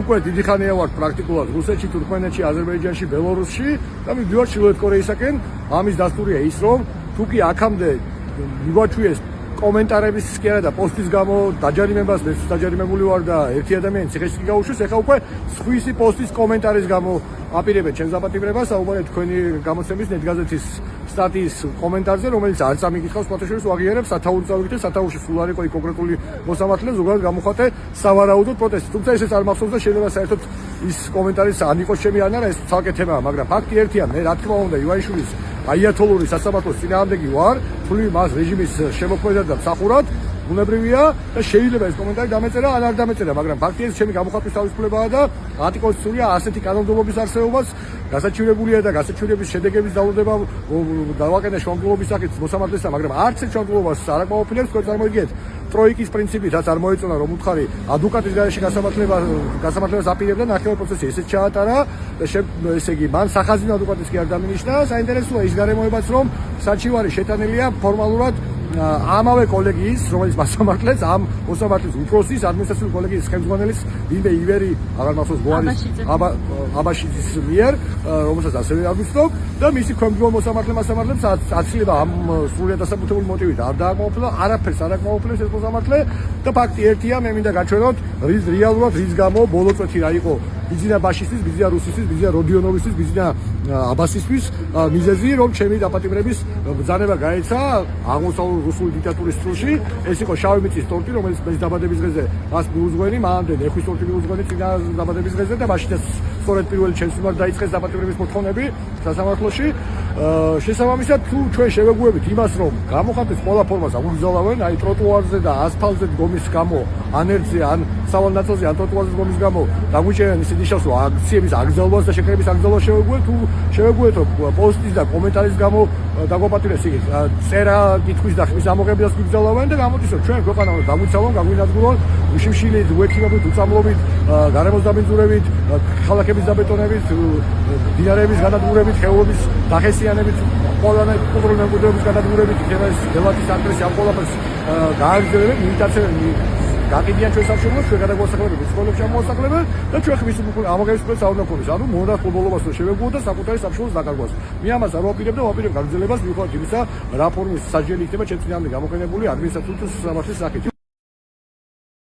უკვე დიდი ხანია ვარ პრაქტიკულად რუსეთში, თურქმენეთში, აზერბაიჯანში, ბელორუსში და მივდივარ ჩრდილოეთ კორეისაკენ. ამის დასტურია ის, რომ თუ კი აქამდე მიგვაჩვიეს კომენტარების კი არა და პოსტის გამო დაჯარიმებას, მეც დაჯარიმებული ვარ და ერთი ადამიანი ციხეში გაუშვეს, ეხლა უკვე სხვისი პოსტის კომენტარის გამო აპირებენ ჩემს დაპატიმრებას, საუბარია თქვენი გამოცემის ნეტგაზეთის სტატიის კომენტარზე, რომელიც არ წამიკითხავს ფოტოშოპს ვაღიარებ სათაურის წავიდე, სათაურში სულ არ იყო კონკრეტული მოსამართლე, ზოგადად გამოხატე სავარაუდოდ პროტესტი. თუმცა ესეც არ მახსოვს და შეიძლება საერთოდ ის კომენტარის არ იყოს ჩემი ან არა, ეს ცალკე თემაა, მაგრამ ფაქტი ერთია, მე რა თქმა უნდა ივანიშვილის აიათოლური სასამართლოს წინააღმდეგი ვარ, თვლი მას რეჟიმის შემოქმედად და მსახურად, უნებრივია და შეიძლება ეს კომენტარი დამეწერა ან არ დამეწერა, მაგრამ ფაქტია ეს ჩემი გამოხატვის თავისუფლებაა და ანტიკონსტიტუცია ასეთი კანონმდებლობის არსებობას გასაჩივრებულია და გასაჩივრების შედეგების დაულოდება დავაკეთე შუამდგომლობის სახით მოსამართლესთან, მაგრამ არც ერთ შუამდგომლობას არ აკმაყოფილებს, თქვენ წარმოგიდგენთ ტროიკის პრინციპითაც არ მოეწონა რომ უთხარი ადვოკატის გარეშე გასამართლებას აპირებდა ნახევარ პროცესი ესეც ჩაატარა და ესე იგი მან სახაზინო ადვოკატის კი არ დამინიშნა. საინტერესოა ის გარემოებაც რომ საჩივარი შეტანილია ფორმალურად ამავე კოლეგიის, რომელიც მასამართლეს, ამ მოსამართლის უფროსის ადმინისტრაციული კოლეგიის ხელმძღვანელის ვინმე ივერი, აღარ მახსოვს გოანის აბაშიძის მიერ, რომელსაც ასევე არ ვიცნობ და მისი ხელმძღვანელი მოსამართლემ აცილება ამ სრულიად დასაბუთებული მოტივით არ დააკმაყოფილა, არაფერს არ აკმაყოფილებს ეს მოსამართლე და ფაქტი ერთია, მე მინდა გაჩვენოთ, რეალურად რის გამო ბოლო წუთი რა იყო ბიძინა ბაშისთვის, ბიძინა რუსისთვის, ბიძინა როდიონოვისთვის, ბიძინა აბასისთვის მიზეზი, რომ ჩემი დაპატიმრების ბრძანება გაეცა აღმოსავლურ რუსული დიქტატურის სრულში. ეს იყო შავი მიწის ტორტი, რომელიც მის დაბადების დღეზე მას მიუძღვენი, მანამდე ნეხვის ტორტი მიუძღვენი წინა დაბადების დღეზე და მაშინაც სწორედ პირველი ჩემს მიმართ დაიწყეს დაპატიმრების მოთხოვნები სასამართლოში. შესაბამისად, თუ ჩვენ შევეგუებით იმას, რომ გამოხატვის ყველა ფორმას აგუგზავნენ, აი ტროტუარზე და ასფალტზე დგომის გამო, ან ერთზე, ან სავალ ნაწილზე, ან ტროტუარზე დგომის გამო, დაგვიჭერენ ისე ნიშნავს, რომ აქციების აკრძალვას და შეკრების აკრძალვას შევეგუებთ, თუ შევეგუებთ, რომ პოსტის და კომენტარის გამო დაგვაპატიმრეს იგი წერა კითხვის და ხმის ამოღებიდას გვიგზავნენ და გამოდის, რომ ჩვენ ქვეყანა უნდა დაგვიცალონ, გაგვინადგურონ, უშიმშილით, უექიმობით, უწამლობით, გარემოს დაბინძურებით, ქალაქების დაბეტონებით, მდინარეების გადადგურებით, ხეობების დახესიანებით, ყველანაირ კულტურული მემკვიდრეობის გადადგურებით, იქნება ეს დელათის აკრესი ამ ყველაფერს გააგრძელებენ, მიიტაცებენ, გაკიდიან ჩვენ სამშობლოს, ჩვენ გადაგვასახლებენ სკოლებში ამოვასახლებენ და ჩვენ ხმის ამოღების პროცესს არ უნდა გქონდეს. ანუ მონდა ფუტბოლობას რომ შევეგუოთ და საკუთარი სამშობლოს დაკარგვას. მე ამას არ ვაპირებ და ვაპირებ გაგრძელებას მიუხედავად იმისა, რა ფორმის სასჯელი იქნება ჩემს წინააღმდეგ გამოყენებული ადმინისტრაციული სამართლის სახით.